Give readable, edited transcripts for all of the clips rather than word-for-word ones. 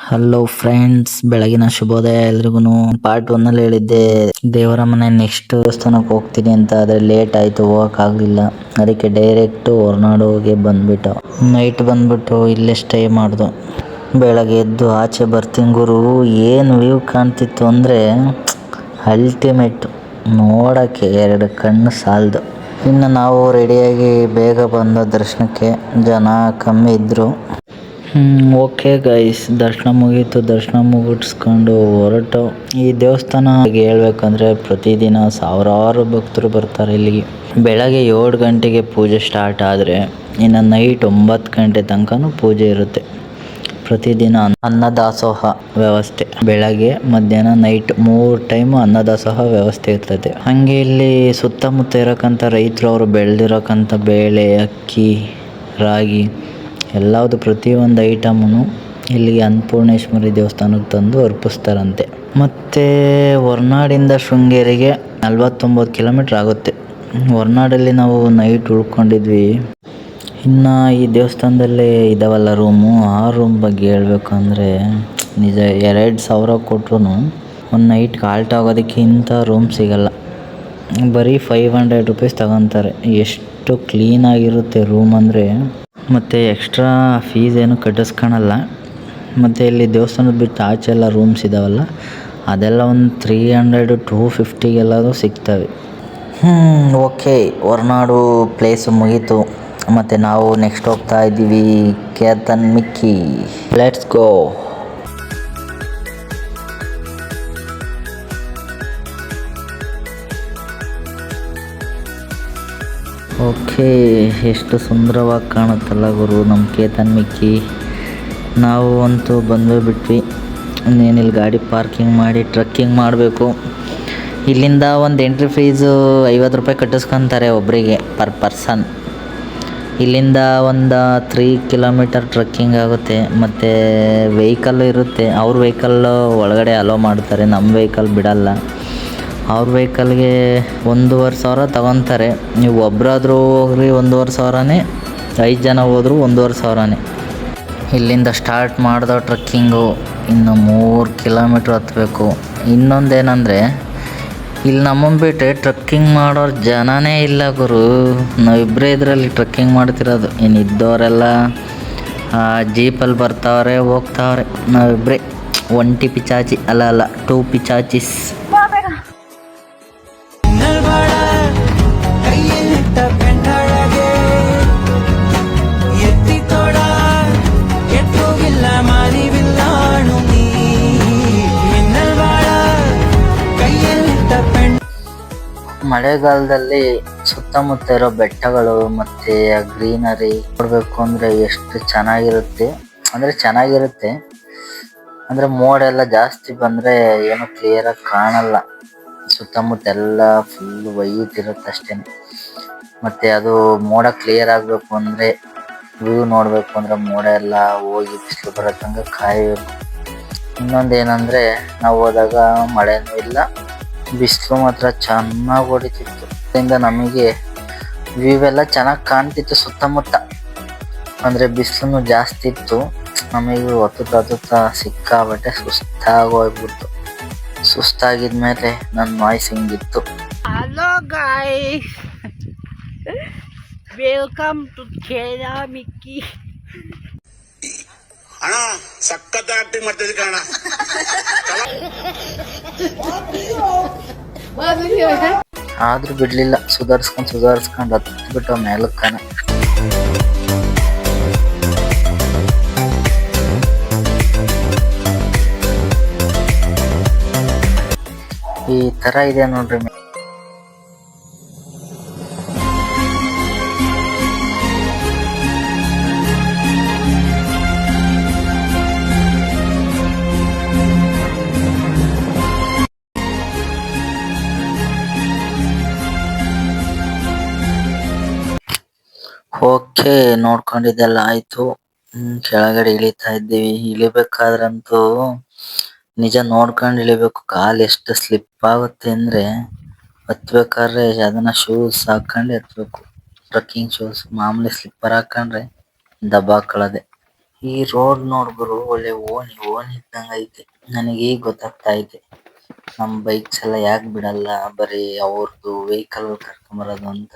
Hello friends, ಬೆಳಗಿನ ಶುಭೋದಯ ಎಲ್ರಿಗೂ. ಪಾರ್ಟ್ 1 ಅಲ್ಲಿ ಹೇಳಿದ್ದೆ ದೇವರ ಮನೆ ನೆಕ್ಸ್ಟ್ ದೇವಸ್ಥಾನಕ್ಕೆ ಹೋಗ್ತೀನಿ ಅಂತ. ಆದರೆ ಲೇಟ್ ಆಯಿತು, ಹೋಗೋಕ್ಕಾಗಲಿಲ್ಲ. ಅದಕ್ಕೆ ಡೈರೆಕ್ಟು ಹೊರನಾಡುಗೆ ಬಂದ್ಬಿಟ್ಟು ನೈಟ್ ಬಂದ್ಬಿಟ್ಟು ಇಲ್ಲೇ ಸ್ಟೇ ಮಾಡ್ದು. ಬೆಳಗ್ಗೆ ಎದ್ದು ಆಚೆ ಬರ್ತೀನಿ ಗುರು, ಏನು ವ್ಯೂ ಕಾಣ್ತಿತ್ತು ಅಂದರೆ ಅಲ್ಟಿಮೇಟ್. ನೋಡೋಕ್ಕೆ ಎರಡು ಕಣ್ಣು ಸಾಲದು. ಇನ್ನು ನಾವು ರೆಡಿಯಾಗಿ ಬೇಗ ಬಂದ ದರ್ಶನಕ್ಕೆ. ಜನ ಕಮ್ಮಿ ಇದ್ದರು. ಓಕೆ ಗೈಸ್, ದರ್ಶನ ಮುಗೀತು. ದರ್ಶನ ಮುಗಿಸ್ಕೊಂಡು ಹೊರಟು. ಈ ದೇವಸ್ಥಾನ ಹೇಳ್ಬೇಕಂದ್ರೆ ಪ್ರತಿದಿನ ಸಾವಿರಾರು ಭಕ್ತರು ಬರ್ತಾರೆ ಇಲ್ಲಿಗೆ. ಬೆಳಗ್ಗೆ 7 ಗಂಟೆಗೆ ಪೂಜೆ ಸ್ಟಾರ್ಟ್ ಆದರೆ ಇನ್ನು ನೈಟ್ 9 ಗಂಟೆ ತನಕನೂ ಪೂಜೆ ಇರುತ್ತೆ. ಪ್ರತಿದಿನ ಅನ್ನದಾಸೋಹ ವ್ಯವಸ್ಥೆ, ಬೆಳಗ್ಗೆ ಮಧ್ಯಾಹ್ನ ನೈಟ್ 3 ಟೈಮು ಅನ್ನದಾಸೋಹ ವ್ಯವಸ್ಥೆ ಇರ್ತದೆ. ಹಾಗೆ ಇಲ್ಲಿ ಸುತ್ತಮುತ್ತ ಇರೋಕ್ಕಂಥ ರೈತರು ಅವರು ಬೆಳೆದಿರೋಕ್ಕಂಥ ಬೇಳೆ, ಅಕ್ಕಿ, ರಾಗಿ ಎಲ್ಲವುದು ಪ್ರತಿಯೊಂದು ಐಟಮನ್ನು ಇಲ್ಲಿಗೆ ಅನ್ನಪೂರ್ಣೇಶ್ವರಿ ದೇವಸ್ಥಾನಕ್ಕೆ ತಂದು ಅರ್ಪಿಸ್ತಾರಂತೆ. ಮತ್ತು ಹೊರನಾಡಿಂದ ಶೃಂಗೇರಿಗೆ 49 ಕಿಲೋಮೀಟ್ರ್ ಆಗುತ್ತೆ. ಹೊರನಾಡಲ್ಲಿ ನಾವು ನೈಟ್ ಉಳ್ಕೊಂಡಿದ್ವಿ. ಇನ್ನು ಈ ದೇವಸ್ಥಾನದಲ್ಲೇ ಇದ್ದಾವಲ್ಲ ರೂಮು, ಆ ರೂಮ್ ಬಗ್ಗೆ ಹೇಳ್ಬೇಕಂದ್ರೆ ನಿಜ 2,000 ಕೊಟ್ಟರು ಒಂದು ನೈಟ್ಗೆ ಆಲ್ಟ್ ಆಗೋದಕ್ಕೆ ಇಂಥ ರೂಮ್ ಸಿಗಲ್ಲ. ಬರೀ 500 ರುಪೀಸ್ ತಗೊತಾರೆ. ಎಷ್ಟು ಕ್ಲೀನಾಗಿರುತ್ತೆ ರೂಮ್ ಅಂದರೆ. ಮತ್ತು ಎಕ್ಸ್ಟ್ರಾ ಫೀಸ್ ಏನು ಕಟ್ಟಿಸ್ಕೊಳಲ್ಲ. ಮತ್ತು ಇಲ್ಲಿ ದೇವಸ್ಥಾನದ ಬಿಟ್ಟು ಆಚೆ ಎಲ್ಲ ರೂಮ್ಸ್ ಇದ್ದಾವಲ್ಲ, ಅದೆಲ್ಲ ಒಂದು 300-250 ಸಿಗ್ತವೆ. ಓಕೆ, ಹೊರನಾಡು ಪ್ಲೇಸು ಮುಗೀತು. ಮತ್ತು ನಾವು ನೆಕ್ಸ್ಟ್ ಹೋಗ್ತಾ ಇದ್ದೀವಿ Ketan Mikki. Let's go. Okay, ಎಷ್ಟು ಸುಂದರವಾಗಿ ಕಾಣುತ್ತಲ್ಲ ಗುರು ನಮ್ಮ ಕೇತನ್ ಮಿಕ್ಕಿ. ನಾವು ಅಂತೂ ಬಂದೇ ಬಿಟ್ವಿ. ಇನ್ನೇನಿಲ್ಲಿ ಗಾಡಿ ಪಾರ್ಕಿಂಗ್ ಮಾಡಿ ಟ್ರಕ್ಕಿಂಗ್ ಮಾಡಬೇಕು. ಇಲ್ಲಿಂದ ಒಂದು ಎಂಟ್ರಿ ಫೀಸು 50 ರೂಪಾಯಿ ಕಟ್ಟಿಸ್ಕೊತಾರೆ ಒಬ್ಬರಿಗೆ ಪರ್ ಪರ್ಸನ್. ಇಲ್ಲಿಂದ ಒಂದು 3 ಕಿಲೋಮೀಟರ್ ಟ್ರಕ್ಕಿಂಗ್ ಆಗುತ್ತೆ. ಮತ್ತು ವೆಹಿಕಲ್ಲು ಇರುತ್ತೆ. ಅವ್ರ ವೆಹಿಕಲ್ಲು ಒಳಗಡೆ ಅಲೋ ಮಾಡ್ತಾರೆ, ನಮ್ಮ ವೆಹಿಕಲ್ ಬಿಡಲ್ಲ. ಅವ್ರ ವೆಹಿಕಲ್ಗೆ 1,500 ತಗೊತಾರೆ. ನೀವು ಒಬ್ಬರಾದ್ರೂ ಹೋಗ್ರಿ 1,500ನೇ, 5 ಜನ ಹೋದರೂ 1,500ನೇ. ಇಲ್ಲಿಂದ ಸ್ಟಾರ್ಟ್ ಮಾಡ್ದೋ ಟ್ರಕ್ಕಿಂಗು. ಇನ್ನು 3 ಕಿಲೋಮೀಟ್ರ್ ಹತ್ತಬೇಕು. ಇನ್ನೊಂದೇನೆಂದರೆ ಇಲ್ಲಿ ನಮ್ಮನ್ನು ಬಿಟ್ಟರೆ ಟ್ರಕ್ಕಿಂಗ್ ಮಾಡೋರು ಜನನೇ ಇಲ್ಲ ಗುರು. ನಾವಿಬ್ಬರೇ ಇದರಲ್ಲಿ ಟ್ರಕ್ಕಿಂಗ್ ಮಾಡ್ತಿರೋದು. ಇನ್ನು ಇದ್ದವರೆಲ್ಲ ಜೀಪಲ್ಲಿ ಬರ್ತಾವ್ರೆ, ಹೋಗ್ತಾವ್ರೆ. ನಾವಿಬ್ಬರೇ ಒಂಟಿ ಪಿಚಾಚಿ, ಅಲ್ಲ 2 ಪಿಚಾಚಿಸ್. ಮಳೆಗಾಲದಲ್ಲಿ ಸುತ್ತಮುತ್ತ ಇರೋ ಬೆಟ್ಟಗಳು ಮತ್ತು ಗ್ರೀನರಿ ನೋಡಬೇಕು ಅಂದರೆ ಎಷ್ಟು ಚೆನ್ನಾಗಿರುತ್ತೆ ಅಂದರೆ ಮೋಡ ಎಲ್ಲ ಜಾಸ್ತಿ ಬಂದರೆ ಏನು ಕ್ಲಿಯರಾಗಿ ಕಾಣಲ್ಲ. ಸುತ್ತಮುತ್ತ ಎಲ್ಲ ಫುಲ್ ವೈಟ್ ಇರುತ್ತೆ ಅಷ್ಟೇ. ಮತ್ತು ಅದು ಮೋಡ ಕ್ಲಿಯರ್ ಆಗಬೇಕು ಅಂದರೆ, ವ್ಯೂ ನೋಡಬೇಕು ಅಂದರೆ ಮೋಡ ಎಲ್ಲ ಹೋಗಿ ಬಿಸಿಲು ಬರೋ ತನಕ ಕಾಯಬೇಕು. ಇನ್ನೊಂದೇನೆಂದರೆ ನಾವು ಹೋದಾಗ ಮಳೆನೂ ಇಲ್ಲ, ಬಿಸಿಲು ಮಾತ್ರ ಚೆನ್ನಾಗಿ ಹೊಡಿತಿತ್ತು. ಅದರಿಂದ ನಮಗೆ ವ್ಯೂ ಎಲ್ಲ ಚೆನ್ನಾಗಿ ಕಾಣ್ತಿತ್ತು ಸುತ್ತಮುತ್ತ. ಅಂದರೆ ಬಿಸಿಲು ಜಾಸ್ತಿ ಇತ್ತು. ನಮಗೆ ಹತ್ತುತ್ತಾ ಸಿಕ್ಕಾಬಟ್ಟೆ ಸುಸ್ತಾಗೋಗ್ಬಿಡ್ತು. ಸುಸ್ತಾಗಿದ್ಮೇಲೆ ನನ್ನ ವಾಯ್ಸ್ ಹಿಂಗಿತ್ತು. Hello guys, welcome to Ketan Mikki. ಅಣ್ಣ ಸಖತ್ ಆಕ್ಟಿಂಗ್ ಮಾಡ್ತಿದ್ದೆ ಕಣ. ಆದ್ರೂ ಬಿಡ್ಲಿಲ್ಲ, ಸುಧಾರಿಸ್ಕೊಂಡು ಹತ್ಬಿಟ್ಟು ಮೇಲಕ್ಕನ. ಈ ತರ ಇದೆ ನೋಡ್ರಿ. ಓಕೆ, ನೋಡ್ಕೊಂಡಿದ್ದೆಲ್ಲ ಆಯ್ತು. ಕೆಳಗಡೆ ಇಳಿತಾ ಇದ್ದೀವಿ. ಇಳಿಬೇಕಾದ್ರಂತೂ ನಿಜ ನೋಡ್ಕೊಂಡು ಇಳಿಬೇಕು. ಕಾಲು ಎಷ್ಟು ಸ್ಲಿಪ್ ಆಗುತ್ತೆ ಅಂದರೆ ಹತ್ಬೇಕಾದ್ರೆ ಅದನ್ನ ಶೂಸ್ ಹಾಕೊಂಡು ಹತ್ಬೇಕು. Trekking shoes. ಮಾಮೂಲಿ ಸ್ಲಿಪ್ಪರ್ ಹಾಕೊಂಡ್ರೆ ದಬ್ಬಾಕೊಳ್ಳೋದೆ. ಈ ರೋಡ್ ನೋಡ್ಬರು ಒಳ್ಳೆ ಓಣಿ ಓಣಿ ಇದ್ದಂಗ ಐತೆ. ನನಗೆ ಈಗ ಗೊತ್ತಾಗ್ತಾ ಐತೆ ನಮ್ ಬೈಕ್ಸ್ ಎಲ್ಲ ಯಾಕೆ ಬಿಡಲ್ಲ, ಬರೀ ಅವ್ರದ್ದು ವೆಹಿಕಲ್ ಕರ್ಕೊಂಬರೋದು ಅಂತ.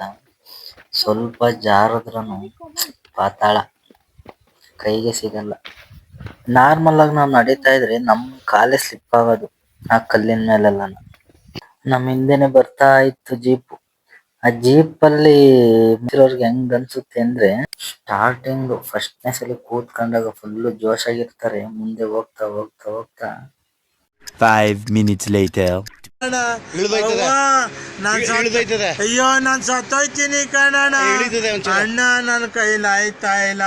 ಸ್ವಲ್ಪ ಜಾರದ್ರನು ಪಾತಾಳ, ಕೈಗೆ ಸಿಗಲ್ಲ. ನಾರ್ಮಲ್ ಆಗಿ ನಾವು ನಡೀತಾ ಇದ್ರೆ ನಮ್ ಕಾಲೇ ಸ್ಲಿಪ್ ಆಗೋದು ಆ ಕಲ್ಲಿನ ಮೇಲೆಲ್ಲ. ನಮ್ ಹಿಂದೆನೆ ಬರ್ತಾ ಇತ್ತು ಜೀಪ್. ಆ ಜೀಪ್ ಅಲ್ಲಿ ಅವ್ರಿಗೆ ಹೆಂಗ್ ಅನ್ಸುತ್ತೆ ಅಂದ್ರೆ, ಸ್ಟಾರ್ಟಿಂಗ್ ಫಸ್ಟ್ನೇ ಸಲ ಕೂತ್ಕೊಂಡಾಗ ಫುಲ್ ಜೋಶ್ ಆಗಿರ್ತಾರೆ. ಮುಂದೆ ಹೋಗ್ತಾ ಹೋಗ್ತಾ ಹೋಗ್ತಾ 5 minutes later. ಅಯ್ಯೋ ನಾನ್ ಸತ್ತೋಯ್ತೀನಿ ಕಣಣ್ಣ, ಅಣ್ಣ ನನ್ನ ಕೈಲಾಯ್ತಾ ಇಲ್ಲ.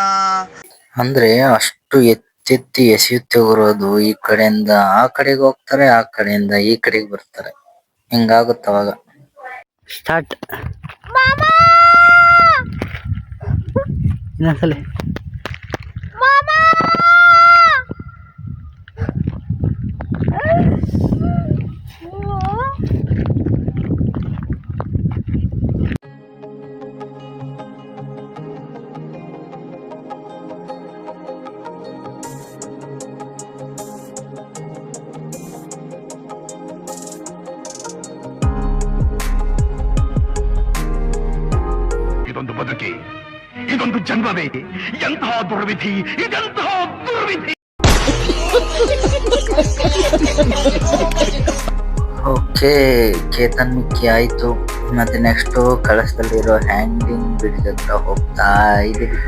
ಅಂದ್ರೆ ಅಷ್ಟು ಎತ್ತೆತ್ತಿ ಎಸೆಯುತ್ತೆ ಬರೋದು. ಈ ಕಡೆಯಿಂದ ಆ ಕಡೆಗೆ ಹೋಗ್ತಾರೆ, ಆ ಕಡೆಯಿಂದ ಈ ಕಡೆಗೆ ಬರ್ತಾರೆ. ಹಿಂಗಾಗುತ್ತೆ ಅವಾಗ. ಸ್ಟಾರ್ಟ್ ಇನ್ನೊಂದ್ಸಲಿ. ಇದೊಂದು ಬದುಕಿ, ಇದೊಂದು ಜನ್ಮವೇ, ಎಂತಹ ದುರ್ವಿಧಿ, ಇದೆಂತಹ ದುರ್ವಿಧಿ. ಓಕೆ, ಕೇತನ್ ಮಿಕ್ಕಿ ಆಯ್ತು. ಮತ್ತೆ ನೆಕ್ಸ್ಟ್ ಕಳಸದಲ್ಲಿರೋ ಹ್ಯಾಂಗಿಂಗ್ ಬ್ರಿಡ್ಜ್ ಹತ್ರ ಹೋಗ್ತಾ ಇದೀವಿ.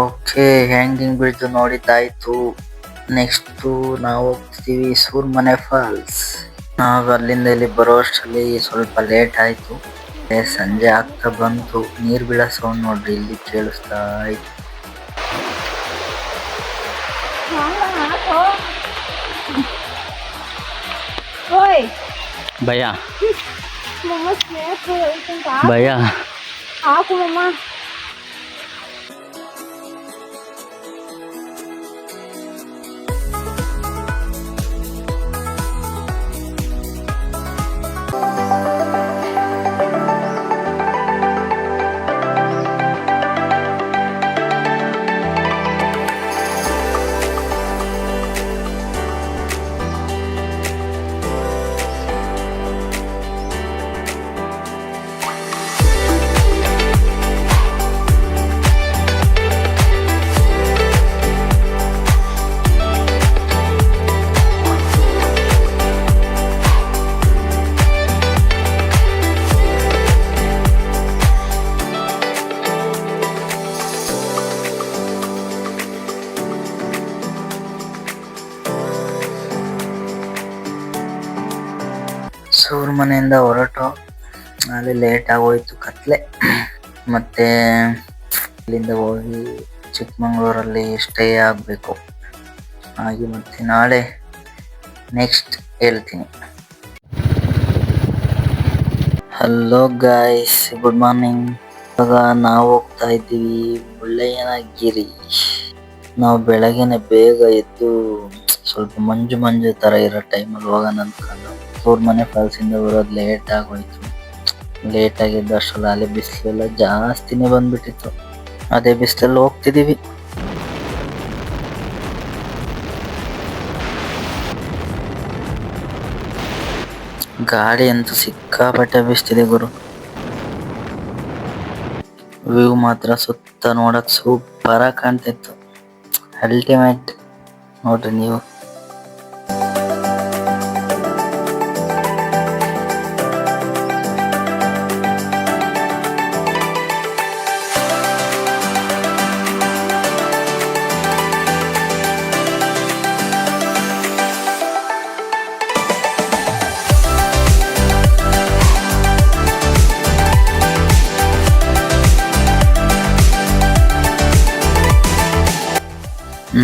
ಓಕೆ, ಹ್ಯಾಂಗಿಂಗ್ ಬ್ರಿಡ್ಜ್ ನೋಡಿದ್ದಾಯ್ತು. ನೆಕ್ಸ್ಟ್ ನಾವು ಹೋಗ್ತೀವಿ ಸೂರ್ಮನೆ ಫಾಲ್ಸ್. ನಾವು ಅಲ್ಲಿಂದ ಇಲ್ಲಿ ಬರೋ ಅಷ್ಟರಲ್ಲಿ ಸ್ವಲ್ಪ ಲೇಟ್ ಆಯ್ತು. ಸಂಜೆ ಆಗ್ತಾ ಬಂತು. ನೀರ್ ಬೀಳೋ ಸೌಂಡ್ ನೋಡ್ರಿ ಇಲ್ಲಿ ಕೇಳಿಸ್ತಾ ಇತ್ತು. ಭಯ ಭಯ ಸೂರ್ ಮನೆಯಿಂದ ಹೊರಟು ಅಲ್ಲಿ ಲೇಟ್ ಆಗೋಯ್ತು, ಕತ್ಲೆ. ಮತ್ತೆ ಇಲ್ಲಿಂದ ಹೋಗಿ ಚಿಕ್ಕಮಂಗ್ಳೂರಲ್ಲಿ ಸ್ಟೇ ಆಗಬೇಕು. ಹಾಗೆ ಮತ್ತೆ ನಾಳೆ ನೆಕ್ಸ್ಟ್ ಹೇಳ್ತೀನಿ. Hello guys, good morning. ಇವಾಗ ನಾವು ಹೋಗ್ತಾ ಇದ್ದೀವಿ ಮುಳ್ಳಯ್ಯನಗಿರಿ. ನಾವು ಬೆಳಗ್ಗೆನೆ ಬೇಗ ಎದ್ದು ಸ್ವಲ್ಪ ಮಂಜು ಮಂಜು ತರ ಇರೋ ಟೈಮಲ್ಲಿ ಹೋಗೋಣ ಅಂದ್ಕೊಂಡು ಸೂರ್ಮನೆ ಫಾಲ್ಸ್ ಇಂದ ಬರೋದು ಲೇಟ್ ಆಗೋಯ್ತು. ಲೇಟ್ ಆಗಿದ್ದು ಅಷ್ಟರಲ್ಲಿ ಅಲ್ಲಿ ಬಿಸಿಲೆಲ್ಲ ಜಾಸ್ತಿನೇ ಬಂದ್ಬಿಟ್ಟಿತ್ತು. ಅದೇ ಬಿಸಿಲಲ್ಲಿ ಹೋಗ್ತಿದೀವಿ. ಗಾಡಿ ಅಂತೂ ಸಿಕ್ಕಾಪಟ್ಟೆ ಬಿಸ್ತಿದೆ ಗುರು. ವ್ಯೂ ಮಾತ್ರ ಸುತ್ತ ನೋಡಕ್ ಸೂಪರ್ ಆಗಿ ಕಾಣ್ತಿತ್ತು. ಅಲ್ಟಿಮೇಟ್ ನೋಡ್ರಿ ನೀವು.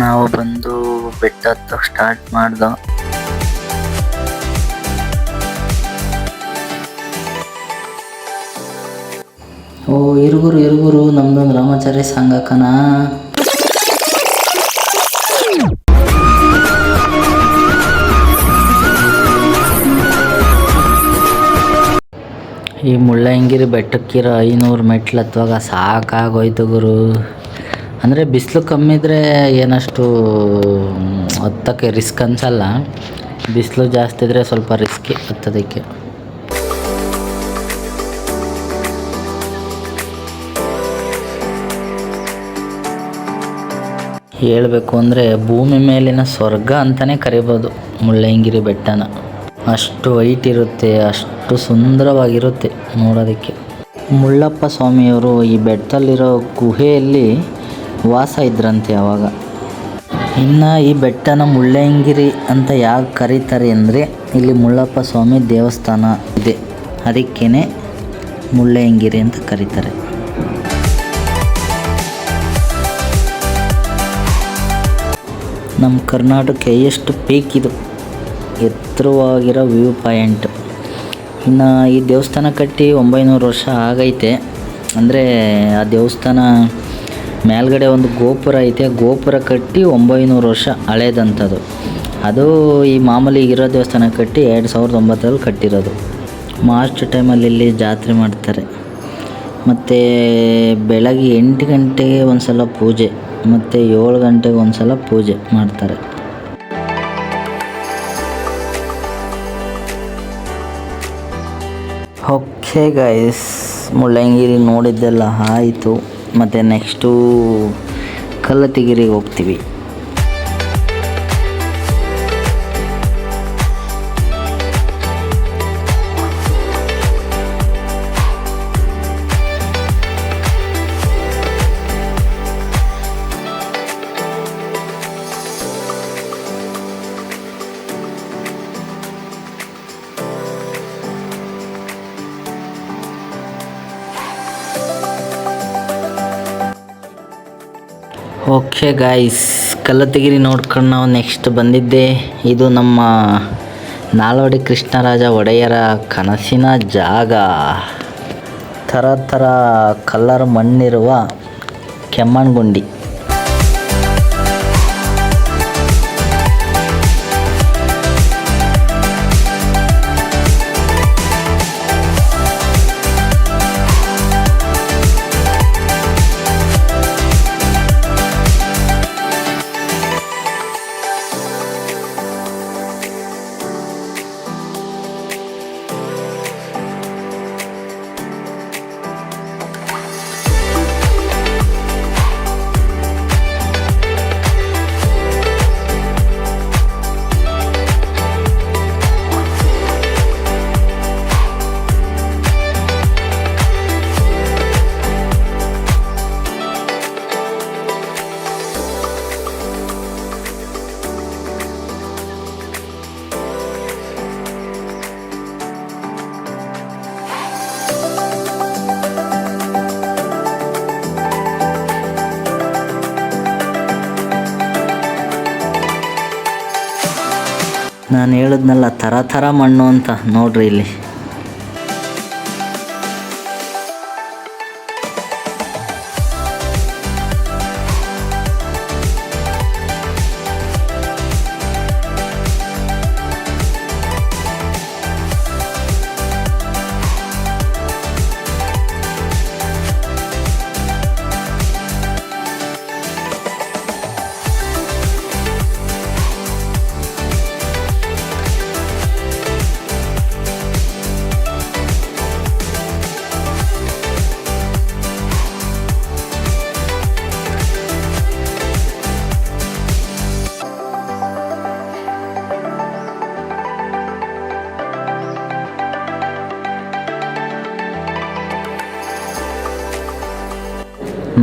ನಾವು ಬಂದು ಬೆಟ್ಟ ಹತ್ತಕ್ಕೆ ಸ್ಟಾರ್ಟ್ ಮಾಡ್ದ. ಓ ಇರುಗುರು ನಮ್ದೊಂದು ರಾಮಾಚಾರ್ಯ ಸಂಘ ಕಣ. ಈ ಮುಳ್ಳಯ್ಯನಗಿರಿ ಬೆಟ್ಟಕ್ಕಿರೋ 500 ಮೆಟ್ಲು ಹತ್ತುವಾಗ ಸಾಕಾಗೋಯ್ತು ಗುರು. ಅಂದರೆ ಬಿಸಿಲು ಕಮ್ಮಿ ಇದ್ದರೆ ಏನಷ್ಟು ಹತ್ತಕ್ಕೆ ರಿಸ್ಕ್ ಅನ್ಸಲ್ಲ, ಬಿಸಿಲು ಜಾಸ್ತಿ ಇದ್ದರೆ ಸ್ವಲ್ಪ ರಿಸ್ಕಿ ಹತ್ತೋದಕ್ಕೆ. ಹೇಳಬೇಕು ಅಂದರೆ ಭೂಮಿ ಮೇಲಿನ ಸ್ವರ್ಗ ಅಂತಲೇ ಕರಿಬೋದು ಮುಳ್ಳಯ್ಯನಗಿರಿ ಬೆಟ್ಟನ. ಅಷ್ಟು ವೈಟ್ ಇರುತ್ತೆ, ಅಷ್ಟು ಸುಂದರವಾಗಿರುತ್ತೆ ನೋಡೋದಕ್ಕೆ. ಮುಳ್ಳಪ್ಪ ಸ್ವಾಮಿಯವರು ಈ ಬೆಟ್ಟದಲ್ಲಿರೋ ಗುಹೆಯಲ್ಲಿ ವಾಸ ಇದ್ರಂತೆ ಅವಾಗ. ಇನ್ನು ಈ ಬೆಟ್ಟನ ಮುಳ್ಳಯ್ಯನಗಿರಿ ಅಂತ ಯಾಕೆ ಕರೀತಾರೆ ಅಂದರೆ ಇಲ್ಲಿ ಮುಳ್ಳಪ್ಪ ಸ್ವಾಮಿ ದೇವಸ್ಥಾನ ಇದೆ, ಅದಕ್ಕೇ ಮುಳ್ಳಯ್ಯನಗಿರಿ ಅಂತ ಕರೀತಾರೆ. ನಮ್ಮ ಕರ್ನಾಟಕ ಎಷ್ಟು ಪೀಕ್ ಇದು, ಎತ್ತರವಾಗಿರೋ ವ್ಯೂ ಪಾಯಿಂಟ್. ಇನ್ನು ಈ ದೇವಸ್ಥಾನ ಕಟ್ಟಿ 900 ವರ್ಷ ಆಗೈತೆ. ಅಂದರೆ ಆ ದೇವಸ್ಥಾನ ಮೇಲ್ಗಡೆ ಒಂದು ಗೋಪುರ ಐತೆ, ಗೋಪುರ ಕಟ್ಟಿ 900 ವರ್ಷ ಹಳೇದಂಥದ್ದು. ಅದು ಈ ಮಾಮೂಲಿ ಇರೋ ದೇವಸ್ಥಾನ ಕಟ್ಟಿ 2009 ಕಟ್ಟಿರೋದು. ಮಾರ್ಚ್ ಟೈಮಲ್ಲಿ ಇಲ್ಲಿ ಜಾತ್ರೆ ಮಾಡ್ತಾರೆ. ಮತ್ತು ಬೆಳಗ್ಗೆ 8 ಗಂಟೆಗೆ ಒಂದು ಸಲ ಪೂಜೆ, ಮತ್ತು 7 ಗಂಟೆಗೆ ಒಂದು ಸಲ ಪೂಜೆ ಮಾಡ್ತಾರೆ. ಓಕೆ ಗೈಸ್, ಮುಳ್ಳಯ್ಯನಗಿರಿ ನೋಡಿದ್ದೆಲ್ಲ ಆಯಿತು. ಮತ್ತು ನೆಕ್ಸ್ಟು ಕಲ್ಲತ್ತಿಗಿರಿಗೆ ಹೋಗ್ತೀವಿ. ಓಕೆ ಗಾಯ್ಸ್, ಕಲ್ಲತ್ತಿಗಿರಿ ನೋಡ್ಕೊಂಡು ನಾವು ನೆಕ್ಸ್ಟ್ ಬಂದಿದ್ದೆ. ಇದು ನಮ್ಮ ನಾಲ್ವಡಿ ಕೃಷ್ಣರಾಜ ಒಡೆಯರ ಕನಸಿನ ಜಾಗ. ಥರ ಥರ ಕಲರ್ ಮಣ್ಣಿರುವ ಕೆಮ್ಮಣ್ಣುಗುಂಡಿ. ನಾನು ಹೇಳಿದ್ನಲ್ಲ ಥರ ಥರ ಮಣ್ಣು ಅಂತ, ನೋಡ್ರಿ ಇಲ್ಲಿ.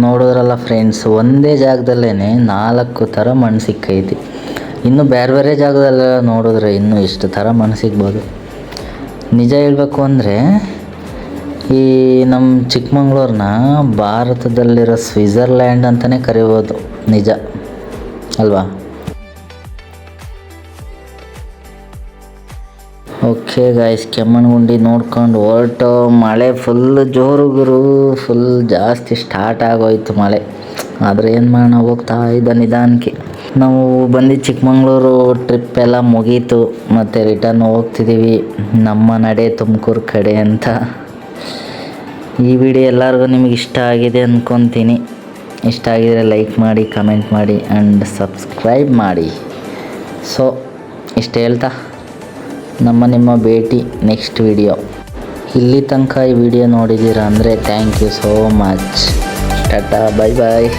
ನೋಡಿದ್ರಲ್ಲ ಫ್ರೆಂಡ್ಸ್, ಒಂದೇ ಜಾಗದಲ್ಲೇ 4 ಥರ ಮಣ್ಣು ಸಿಕ್ಕೈತಿ. ಇನ್ನು ಬೇರೆ ಬೇರೆ ಜಾಗದಲ್ಲೆಲ್ಲ ನೋಡಿದ್ರೆ ಇನ್ನೂ ಇಷ್ಟು ಥರ ಮಣ್ಣು ಸಿಗ್ಬೋದು. ನಿಜ ಹೇಳಬೇಕು ಅಂದರೆ ಈ ನಮ್ಮ ಚಿಕ್ಕಮಂಗ್ಳೂರನ್ನ ಭಾರತದಲ್ಲಿರೋ ಸ್ವಿಟ್ಜರ್ಲ್ಯಾಂಡ್ ಅಂತಲೇ ಕರಿಬೋದು. ನಿಜ ಅಲ್ವಾ? ಓಕೆ ಗಾಯ್ಸ್, ಕೆಮ್ಮಣ್ಣುಗುಂಡಿ ನೋಡ್ಕೊಂಡು ಹೊರಟು. ಮಳೆ ಫುಲ್ ಜೋರು ಗುರು, ಫುಲ್ ಜಾಸ್ತಿ ಸ್ಟಾರ್ಟ್ ಆಗೋಯ್ತು ಮಳೆ. ಆದರೆ ಏನು ಮಾಡೋಣ, ಹೋಗ್ತಾ ಇದ್ದ ನಿಧಾನಕ್ಕೆ. ನಾವು ಬಂದಿದ್ದು ಚಿಕ್ಕಮಂಗ್ಳೂರು ಟ್ರಿಪ್ ಎಲ್ಲ ಮುಗೀತು, ಮತ್ತು ರಿಟರ್ನ್ ಹೋಗ್ತಿದ್ದೀವಿ ನಮ್ಮ ನಡೆ ತುಮಕೂರು ಕಡೆ ಅಂತ. ಈ ವಿಡಿಯೋ ಎಲ್ಲರಿಗೂ ನಿಮಗೆ ಇಷ್ಟ ಆಗಿದೆ ಅಂದ್ಕೊತೀನಿ. ಇಷ್ಟ ಆಗಿದರೆ ಲೈಕ್ ಮಾಡಿ, ಕಮೆಂಟ್ ಮಾಡಿ ಆ್ಯಂಡ್ ಸಬ್ಸ್ಕ್ರೈಬ್ ಮಾಡಿ. ಸೊ ಇಷ್ಟು ಹೇಳ್ತಾ ನಿಮ್ಮ ಭೇಟಿ ನೆಕ್ಸ್ಟ್ ವಿಡಿಯೋ. ಇಲ್ಲಿ ತನಕ ಈ ವಿಡಿಯೋ ನೋಡಿದ್ದೀರಾ ಅಂದರೆ thank you so much. Tata, bye bye.